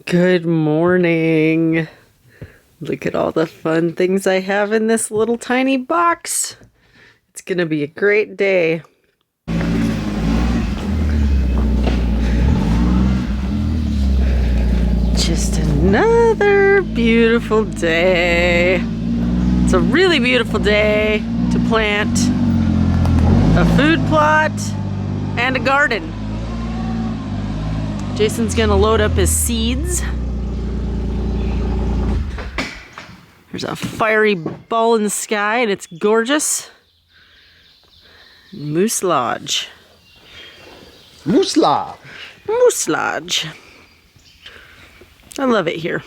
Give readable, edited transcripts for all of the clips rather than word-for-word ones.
Good morning. Look at all the fun things I have in this little tiny box. It's gonna be a great day. Just another beautiful day. It's a really beautiful day to plant a food plot and a garden. Jason's gonna load up his seeds. There's a fiery ball in the sky and it's gorgeous. Moose Lodge. Moose Lodge. Moose Lodge. I love it here.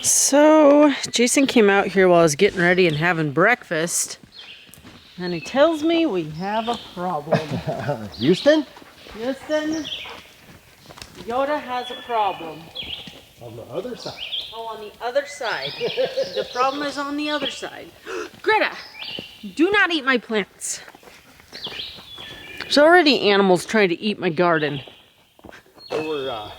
So, Jason came out here while I was getting ready and having breakfast, and he tells me we have a problem. Houston? Houston, Yoda has a problem. On the other side. Oh, on the other side. The problem is on the other side. Greta, do not eat my plants. There's already animals trying to eat my garden. There were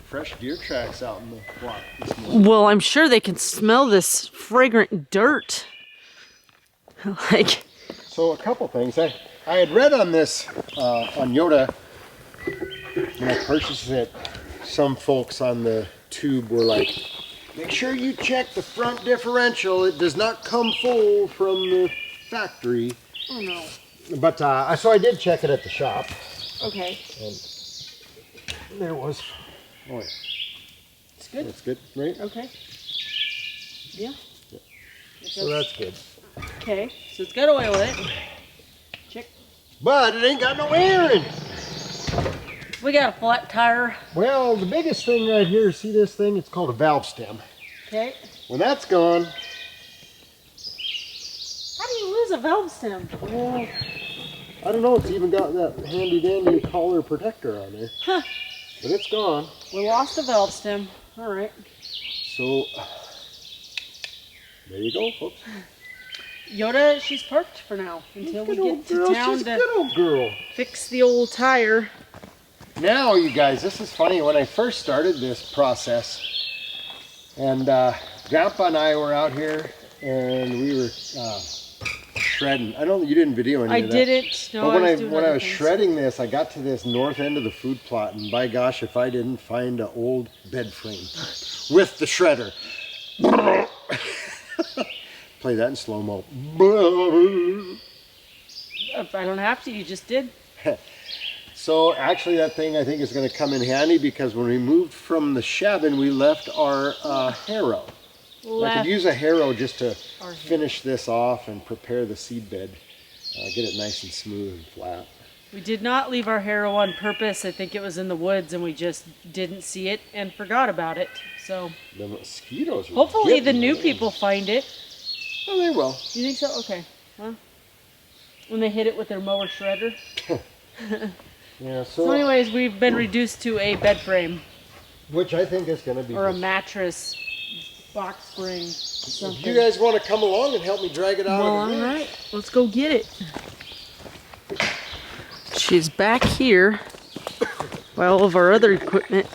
fresh deer tracks out in the block this morning. Well, I'm sure they can smell this fragrant dirt. So a couple things. I had read on this, on Yoda, when I purchased it, some folks on the tube were like, make sure you check the front differential. It does not come full from the factory. Oh no. But so I did check it at the shop. Okay. And there was. Oh, yeah. It's good? That's good, right? Okay. Yeah. So that's good. Okay, so it's got oil in it. Check. But it ain't got no air in it. We got a flat tire. Well, the biggest thing right here, see this thing? It's called a valve stem. Okay. When that's gone, How do you lose a valve stem? well, I don't know, it's even got that handy dandy collar protector on there. Huh. But it's gone. We lost a valve stem. All right. So, there you go, folks. Yoda, she's parked for now until we get to town She's a to good old girl. fix the old tire. Now, you guys, this is funny. When I first started this process, and Grandpa and I were out here, and we were shredding. You didn't video any of that. I didn't. No, But when I was shredding this, I got to this north end of the food plot, and by gosh, if I didn't find an old bed frame with the shredder. Play that in slow-mo. If I don't have to, you just did. So actually that thing I think is going to come in handy because when we moved from the cabin, we left our harrow. I could use a harrow just to finish this off and prepare the seed bed. Get it nice and smooth and flat. We did not leave our harrow on purpose. I think it was in the woods and we just didn't see it and forgot about it. So The mosquitoes. hopefully the new people find it. Oh, they will. You think so? Okay. Well, when they hit it with their mower shredder. Yeah. So anyways, we've been reduced to a bed frame. Which I think is going to be. Or a mattress, box spring, something. If you guys want to come along and help me drag it out Well, of the all right. Let's go get it. She's back here by all of our other equipment,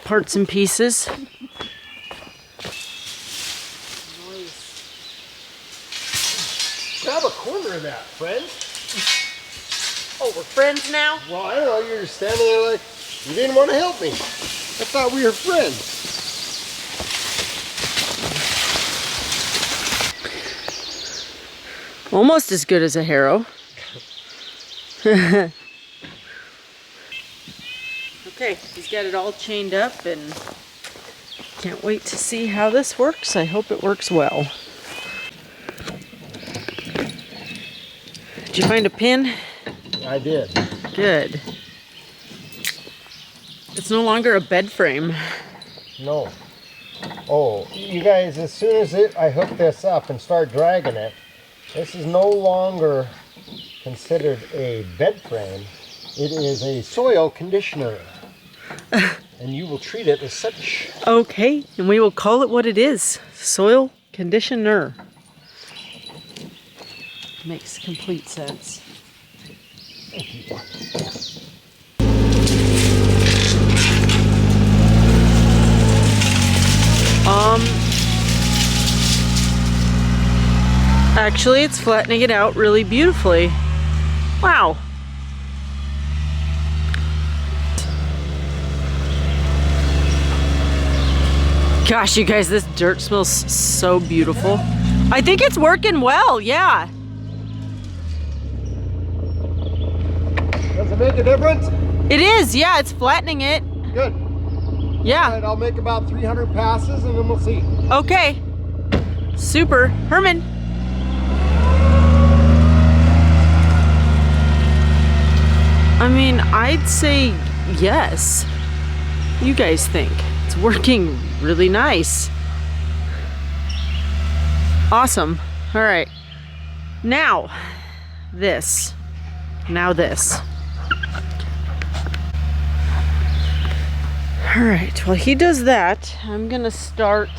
parts and pieces. Grab a corner of that, friend. Oh, we're friends now? Well, I don't know. You're just standing there like you didn't want to help me. I thought we were friends. Almost as good as a harrow. Okay, he's got it all chained up and can't wait to see how this works. I hope it works well. Did you find a pin? I did. Good. It's no longer a bed frame. No. Oh, you guys, as soon as I hook this up and start dragging it, this is no longer considered a bed frame. It is a soil conditioner. And you will treat it as such. Okay, and we will call it what it is. Soil conditioner. Makes complete sense. Actually, it's flattening it out really beautifully. Wow. Gosh, you guys, this dirt smells so beautiful. I think it's working well, yeah. Does it make a difference? It is, yeah, it's flattening it. Good. Yeah. All right, I'll make about 300 passes and then we'll see. Okay. Super. Herman. I mean, I'd say yes. You guys think? It's working really nice. Awesome. All right. Now, this. Now this. All right. While he does that, I'm gonna start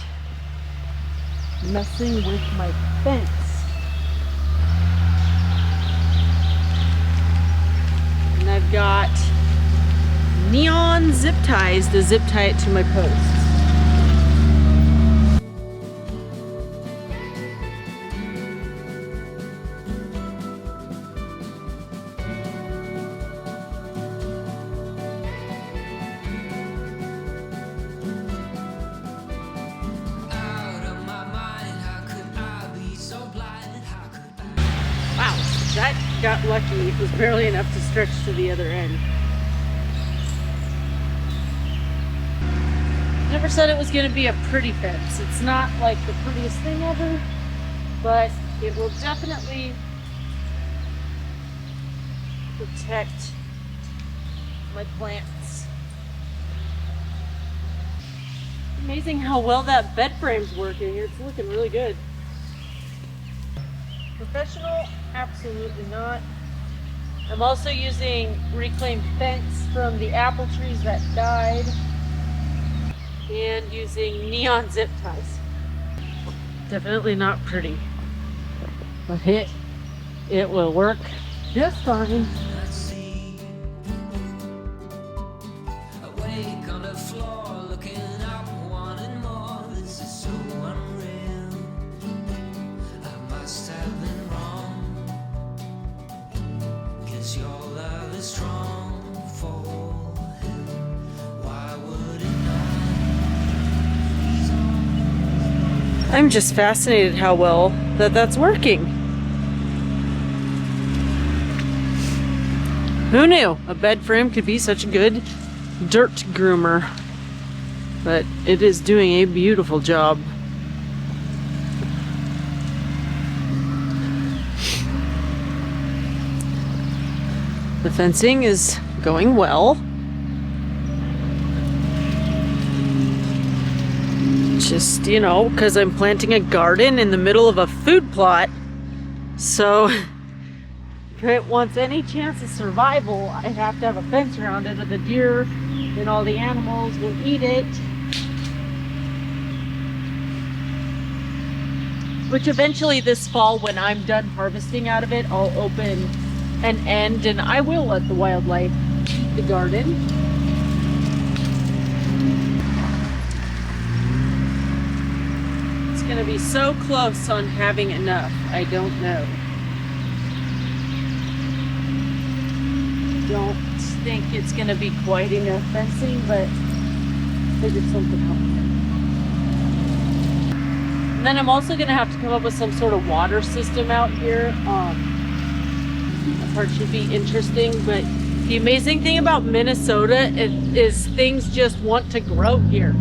messing with my fence. And I've got neon zip ties to zip tie it to my posts. Wow, that got lucky. It was barely enough to stretch to the other end. Never said it was going to be a pretty fence. It's not like the prettiest thing ever, but it will definitely protect my plants. Amazing how well that bed frame's working. It's looking really good. Professional? Absolutely not. I'm also using reclaimed fence from the apple trees that died and using neon zip ties. Definitely not pretty, but it will work just fine. I'm just fascinated how well that's working. Who knew a bed frame could be such a good dirt groomer? But it is doing a beautiful job. The fencing is going well. Just, you know, because I'm planting a garden in the middle of a food plot. So if it wants any chance of survival, I have to have a fence around it, or the deer and all the animals will eat it. Which eventually this fall, when I'm done harvesting out of it, I'll open an end and I will let the wildlife eat the garden. Going to be so close on having enough. I don't know. Don't think it's going to be quite enough fencing, but figured something out. And then I'm also going to have to come up with some sort of water system out here. That part should be interesting, but the amazing thing about Minnesota is things just want to grow here.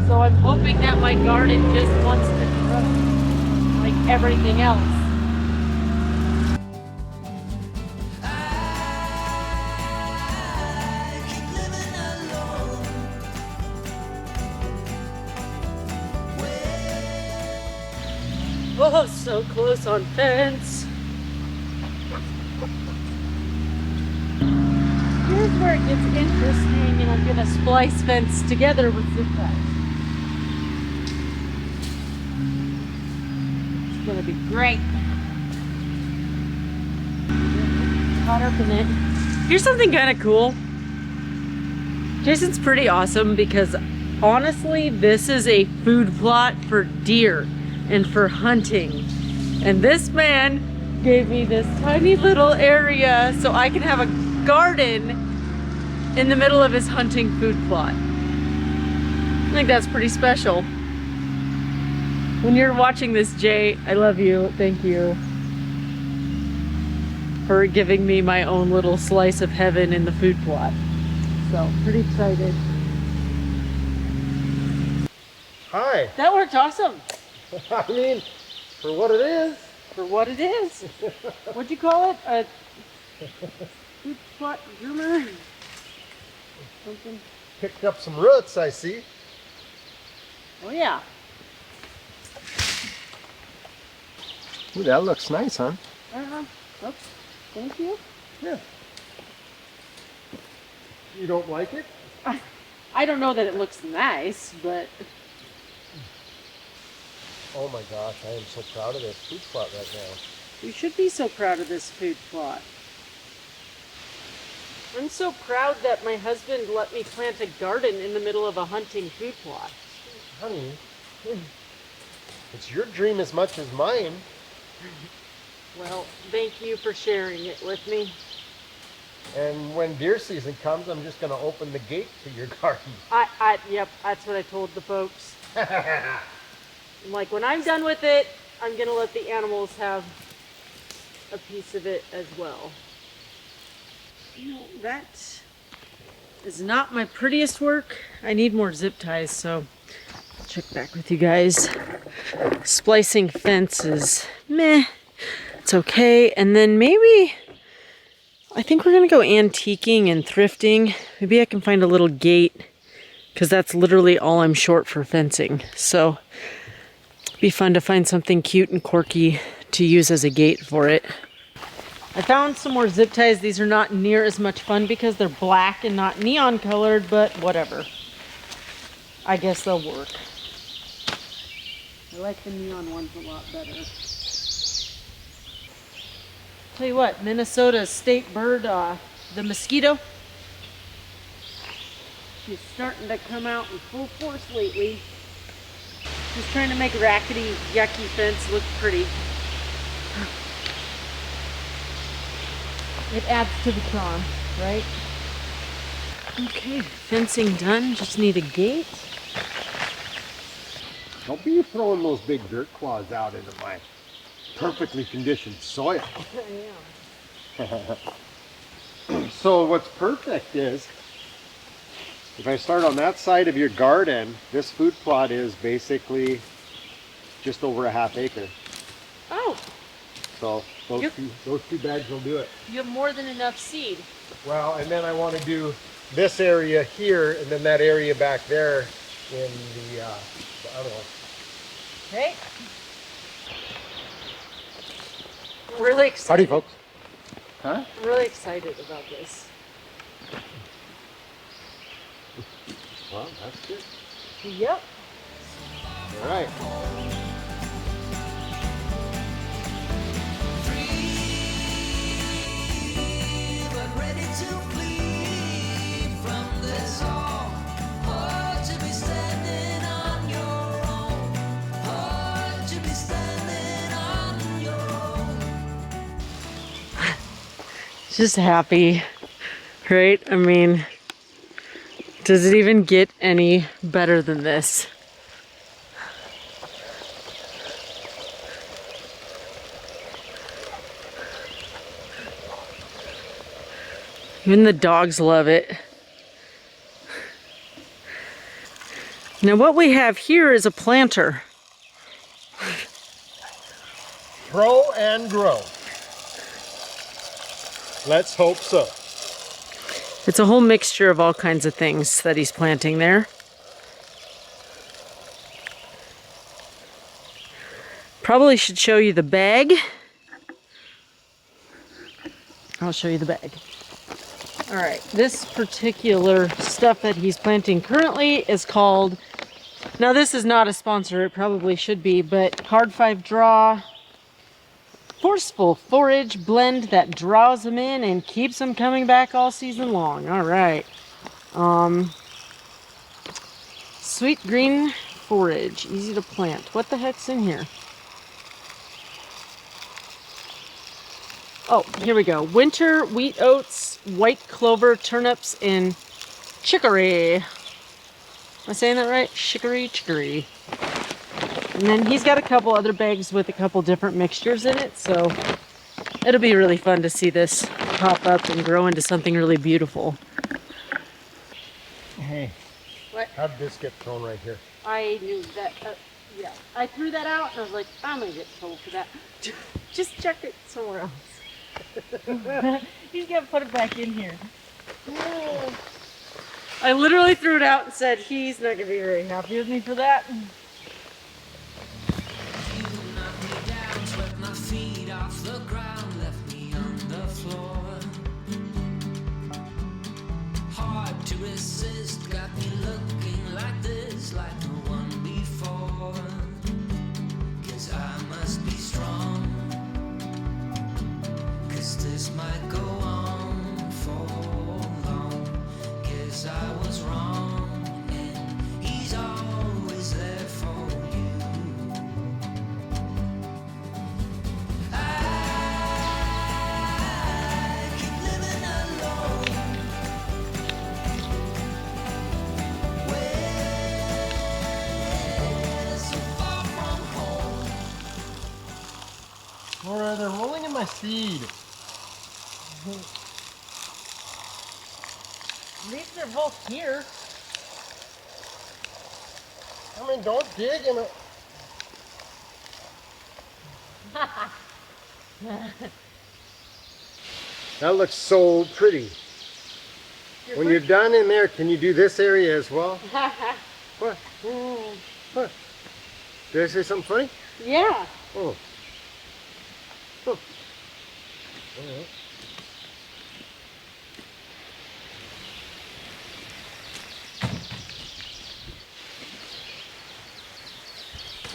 So I'm hoping that my garden just wants to grow like everything else. Oh, so close on fence. Here's where it gets interesting, and I'm going to splice fence together with zip ties. It's going to be great. Caught up in it. Here's something kind of cool. Jason's pretty awesome because honestly, this is a food plot for deer and for hunting. And this man gave me this tiny little area so I can have a garden in the middle of his hunting food plot. I think that's pretty special. When you're watching this, Jay, I love you. Thank you for giving me my own little slice of heaven in the food plot. So, pretty excited. Hi. That worked awesome. I mean, for what it is. For what it is. What'd you call it? A food plot groomer? Something? Picked up some roots, I see. Oh yeah. Ooh, that looks nice, huh? Oops. Thank you. Yeah. You don't like it? I don't know that it looks nice, but... Oh my gosh, I am so proud of this food plot right now. You should be so proud of this food plot. I'm so proud that my husband let me plant a garden in the middle of a hunting food plot. Honey, it's your dream as much as mine. Well, thank you for sharing it with me. And when deer season comes, I'm just going to open the gate to your garden. Yep, that's what I told the folks. Like, when I'm done with it, I'm going to let the animals have a piece of it as well. You know, that is not my prettiest work. I need more zip ties, so I'll check back with you guys. Splicing fences, meh, it's okay. And then maybe, I think we're gonna go antiquing and thrifting. Maybe I can find a little gate, because that's literally all I'm short for fencing. So it'd be fun to find something cute and quirky to use as a gate for it. I found some more zip ties. These are not near as much fun because they're black and not neon colored, but whatever. I guess they'll work. I like the neon ones a lot better. Tell you what, Minnesota's state bird, the mosquito, she's starting to come out in full force lately. Just trying to make a rackety, yucky fence look pretty. It adds to the charm, right? Okay, fencing done. Just need a gate. Don't be throwing those big dirt claws out into my perfectly conditioned soil. So what's perfect is, if I start on that side of your garden, this food plot is basically just over a ½ acre. Oh! So those two bags will do it. You have more than enough seed. Well, and then I want to do this area here, and then that area back there in the other one. Okay. Really excited. Howdy, folks. Huh? I'm really excited about this. Well, that's good. Yep. All right. Just happy, right? I mean, does it even get any better than this? Even the dogs love it. Now what we have here is a planter. Throw and grow. Let's hope so. It's a whole mixture of all kinds of things that he's planting there. Probably should show you the bag. I'll show you the bag. All right, this particular stuff that he's planting currently is called, now this is not a sponsor, it probably should be, but Hard 5 Draw Forceful Forage Blend that draws them in and keeps them coming back all season long. All right. Sweet green forage, easy to plant. What the heck's in here? Oh, here we go. Winter wheat oats, white clover, turnips, and chicory. Am I saying that right? Chicory. And then he's got a couple other bags with a couple different mixtures in it, so it'll be really fun to see this pop up and grow into something really beautiful. Hey, What? how did this get thrown right here? I knew that, yeah. I threw that out and I was like, I'm gonna get told for that. Just check it somewhere else. He's gonna put it back in here. I literally threw it out and said he's not gonna be very happy with me for that. Hard to resist, got me looking like this, like no one before. 'Cause I must be strong, 'cause this might go on for long. 'Cause I was wrong, and he's always there for you. I keep living alone. Laura, they're rolling in my seed. At least they're both here. I mean, don't dig in it. That looks so pretty. When you're done in there, can you do this area as well? What? What? Did I say something funny? Yeah. Oh. Oh. All right.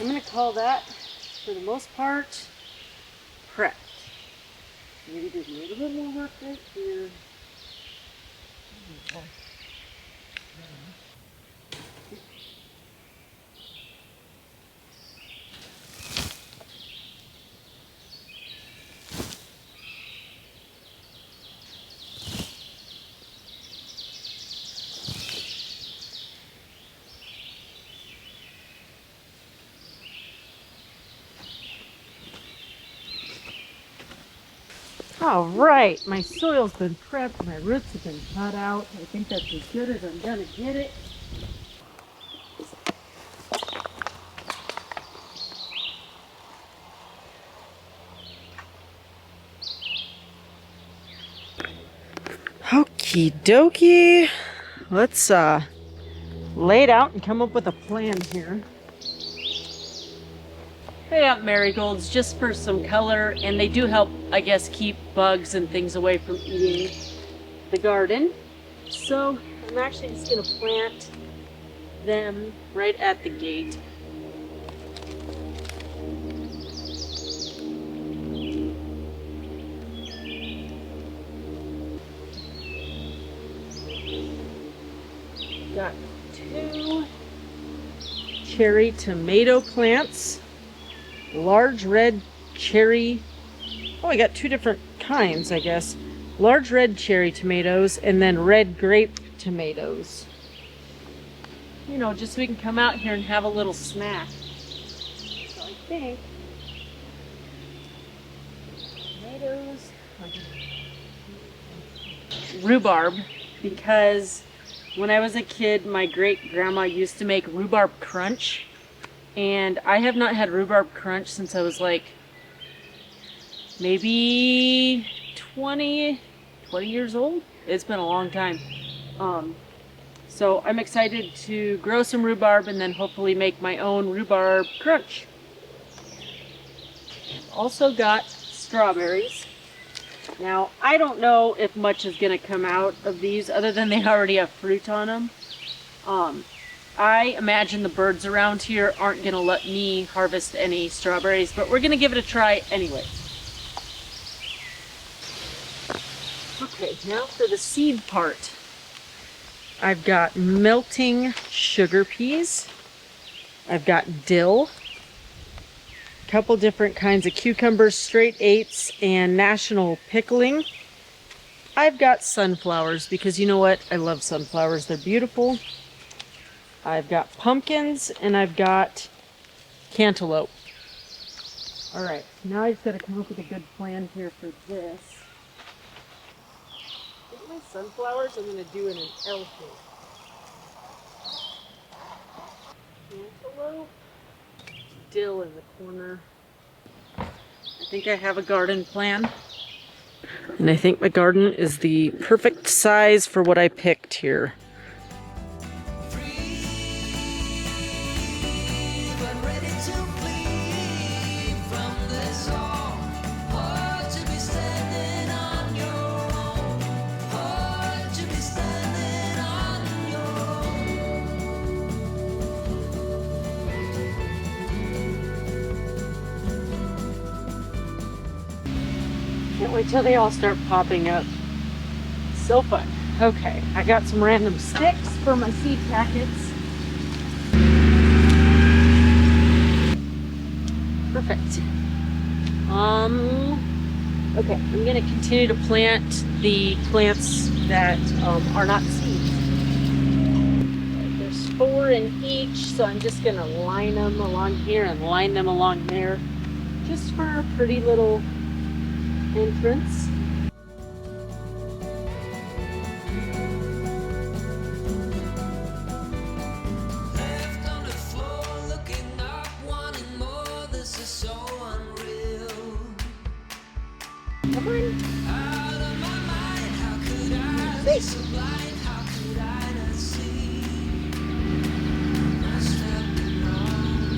I'm gonna call that, for the most part, prepped. Maybe do a little bit more work right here. All right, my soil's been prepped, my roots have been cut out. I think that's as good as I'm gonna get it. Okie dokie. Let's lay it out and come up with a plan here. Put out marigolds just for some color, and they do help, I guess, keep bugs and things away from eating the garden. So I'm actually just gonna plant them right at the gate. Got 2 cherry tomato plants. Large red cherry, oh, I got 2 different kinds, I guess. Large red cherry tomatoes and then red grape tomatoes. You know, just so we can come out here and have a little snack. So I think tomatoes, rhubarb, because when I was a kid, my great grandma used to make rhubarb crunch. And I have not had rhubarb crunch since I was like maybe 20 years old. It's been a long time. So I'm excited to grow some rhubarb and then hopefully make my own rhubarb crunch. Also got strawberries. Now, I don't know if much is going to come out of these other than they already have fruit on them. I imagine the birds around here aren't going to let me harvest any strawberries, but we're going to give it a try anyway. Okay, now for the seed part. I've got melting sugar peas. I've got dill. A couple different kinds of cucumbers, straight 8s, and national pickling. I've got sunflowers because you know what? I love sunflowers. They're beautiful. I've got pumpkins and I've got cantaloupe. All right, now I just got to come up with a good plan here for this. I think my sunflowers I'm going to do in an L shape. Cantaloupe, dill in the corner. I think I have a garden plan. And I think my garden is the perfect size for what I picked here. Can't wait till they all start popping up. So fun. Okay, I got some random sticks for my seed packets. Perfect. Okay, I'm gonna continue to plant the plants that are not seeds. There's 4 in each, so I'm just gonna line them along here and line them along there, just for a pretty little entrance. Left on the floor, looking up, wanting more. This is so unreal. Come on. Out of my mind, how could I be so blind? How could I not see? I stepped in wrong.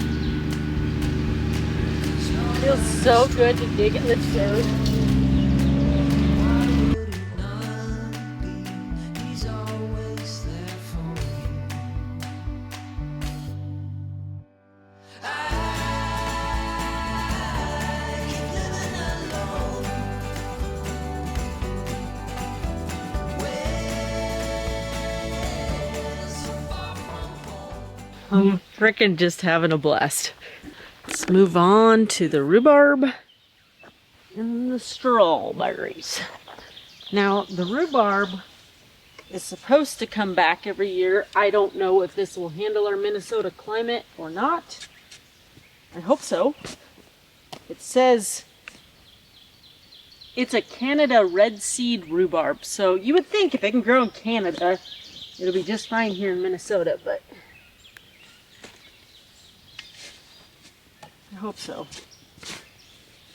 Feels so good to dig in the dirt. Why would it not be? He's always there for you. I keep living alone. Where so far from home. I'm frickin' just having a blast. Let's move on to the rhubarb and the strawberries. Now, the rhubarb is supposed to come back every year. I don't know if this will handle our Minnesota climate or not. I hope so. It says it's a Canada red seed rhubarb. So you would think if it can grow in Canada, it'll be just fine here in Minnesota, but I hope so.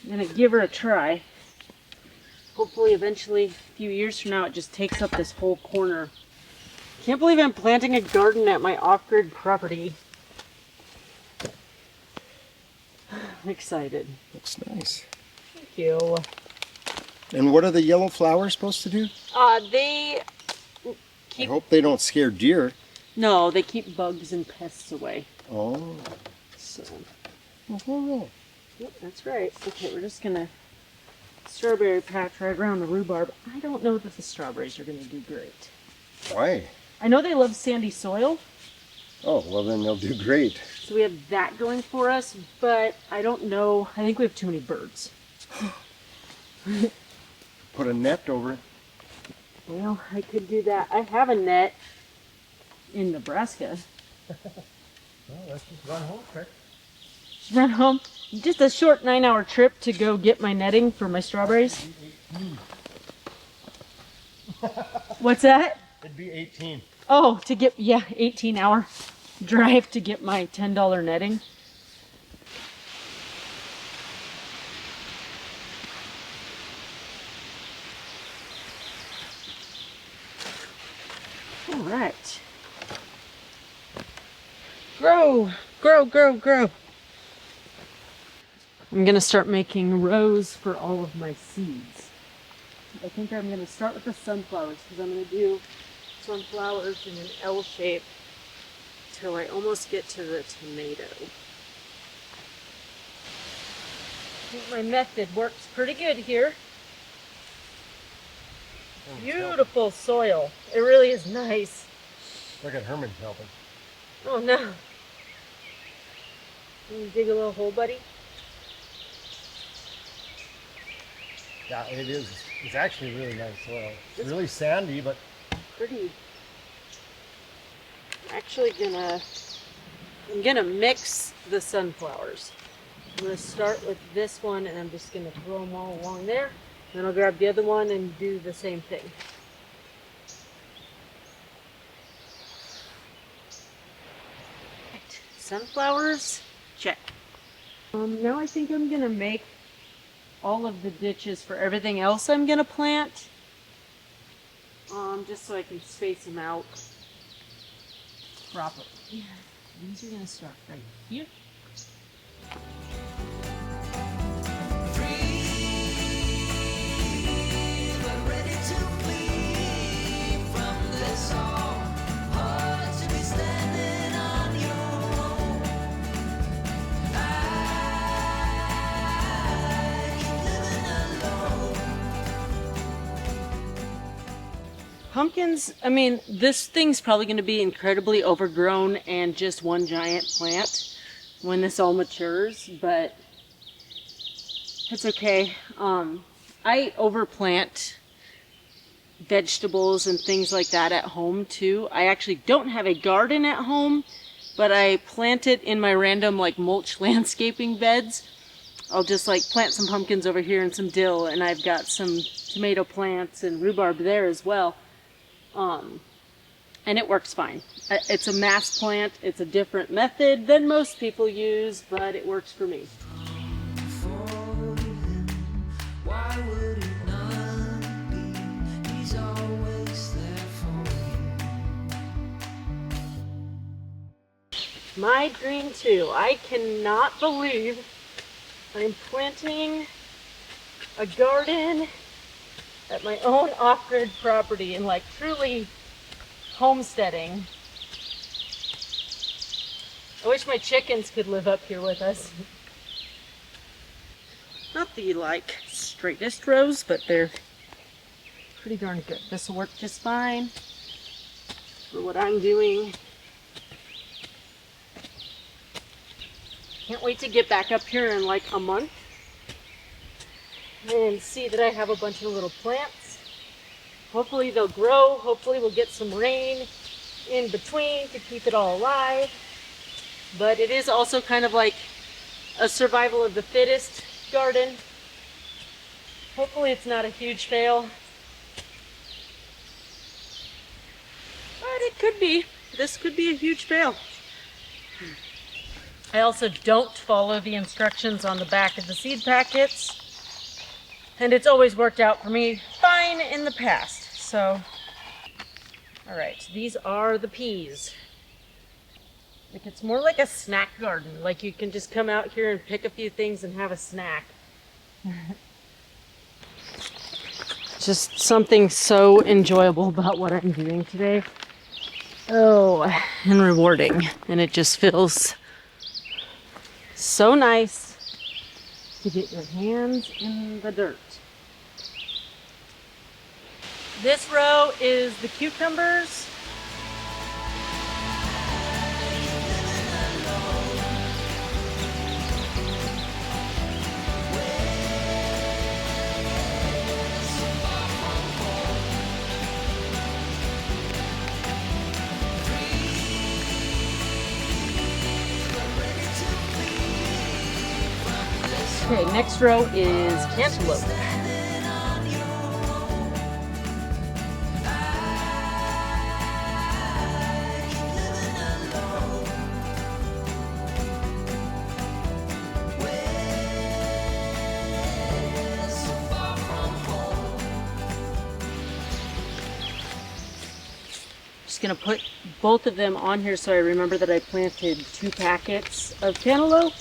I'm gonna give her a try. Hopefully eventually, a few years from now, it just takes up this whole corner. Can't believe I'm planting a garden at my off-grid property. I'm excited. Looks nice. Thank you. And what are the yellow flowers supposed to do? They I keep, hope they don't scare deer. no, they keep bugs and pests away. Oh. So, Oh. yep, that's right. Okay, we're just gonna strawberry patch right around the rhubarb. I don't know that the strawberries are gonna do great. Why? I know they love sandy soil, Oh, well then they'll do great. so we have that going for us, but I don't know. I think we have too many birds. Put a net over it. Well, I could do that. I have a net in Nebraska. Well, let's just run home quick. Just run home. Just a short 9-hour trip to go get my netting for my strawberries. What's that? It'd be 18. Oh, to get, yeah, 18-hour drive to get my $10 netting. All right. Grow, grow, grow, grow. I'm gonna start making rows for all of my seeds. I think I'm going to start with the sunflowers because I'm going to do sunflowers in an L shape till I almost get to the tomato. I think my method works pretty good here. Beautiful soil. It really is nice. Look at Herman helping. Oh no. Can you dig a little hole, buddy? Yeah, it is. It's actually really nice soil. It's really sandy, but Pretty. I'm gonna mix the sunflowers. I'm gonna start with this one and I'm just gonna throw them all along there. Then I'll grab the other one and do the same thing. Right. Sunflowers, check. Now I think I'm gonna make all of the ditches for everything else I'm gonna plant. Just so I can space them out properly. Yeah. These are gonna start right here. Pumpkins, I mean, this thing's probably going to be incredibly overgrown and just one giant plant when this all matures, but it's okay. I overplant vegetables and things like that at home too. I actually don't have a garden at home, but I plant it in my random like mulch landscaping beds. I'll just like plant some pumpkins over here and some dill, and I've got some tomato plants and rhubarb there as well. And it works fine. It's a mass plant. It's a different method than most people use, but it works for me. Why would it not be? He's always there for you. My dream too. I cannot believe I'm planting a garden at my own off-grid property and like truly homesteading. I wish my chickens could live up here with us. Not the like straightest rows, but they're pretty darn good. This will work just fine for what I'm doing. Can't wait to get back up here in like a month and see that I have a bunch of little plants. Hopefully they'll grow. Hopefully we'll get some rain in between to keep it all alive. But it is also kind of like a survival of the fittest garden. Hopefully it's not a huge fail. But it could be. This could be a huge fail. I also don't follow the instructions on the back of the seed packets. And it's always worked out for me fine in the past. So, all right, these are the peas. Like it's more like a snack garden. Like you can just come out here and pick a few things and have a snack. Just something so enjoyable about what I'm doing today. Oh, and rewarding. And it just feels so nice to get your hands in the dirt. This row is the cucumbers. Okay, next row is cantaloupe. Just gonna put both of them on here so I remember that I planted 2 packets of cantaloupe.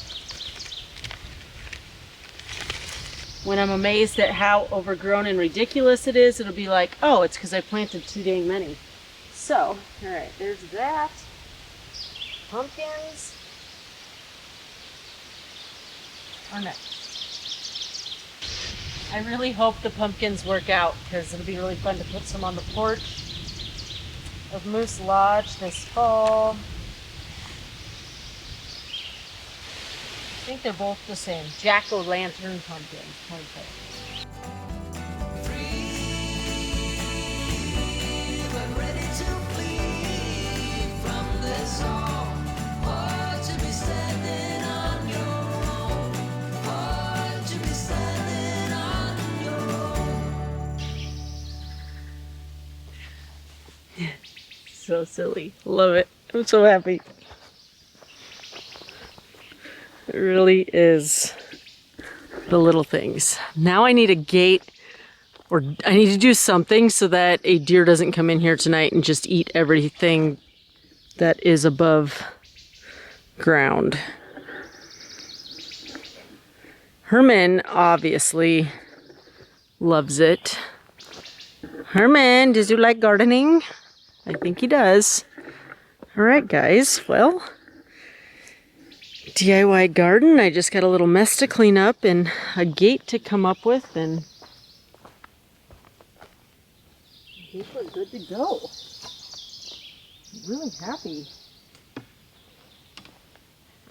when I'm amazed at how overgrown and ridiculous it is, it'll be like, oh, it's because I planted too dang many. So, all right, there's that. Pumpkins are next. I really hope the pumpkins work out because it'll be really fun to put some on the porch of Moose Lodge this fall. I think they're both the same. Jack-o'-lantern pumpkins. Perfect. So silly. Love it. I'm so happy. It really is the little things. Now I need a gate, or I need to do something so that a deer doesn't come in here tonight and just eat everything that is above ground. Herman obviously loves it. Herman, does you like gardening? I think he does. All right, guys. Well, DIY garden. I just got a little mess to clean up and a gate to come up with, and I think we're good to go. I'm really happy.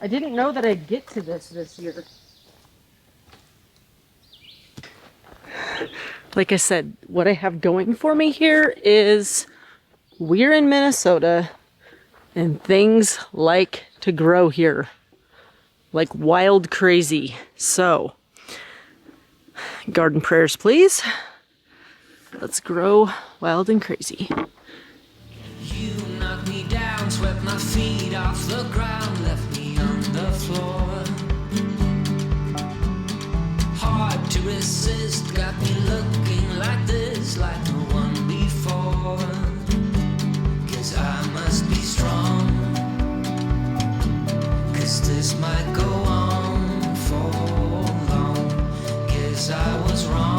I didn't know that I'd get to this year. Like I said, what I have going for me here is we're in Minnesota and things like to grow here like wild crazy. So, garden prayers, please. Let's grow wild and crazy. You knocked me down, swept my feet off the ground, left me on the floor. Hard to resist, got me looking like this, like no one before. 'Cause I must be strong, 'cause this might go on for long. 'Cause I was wrong.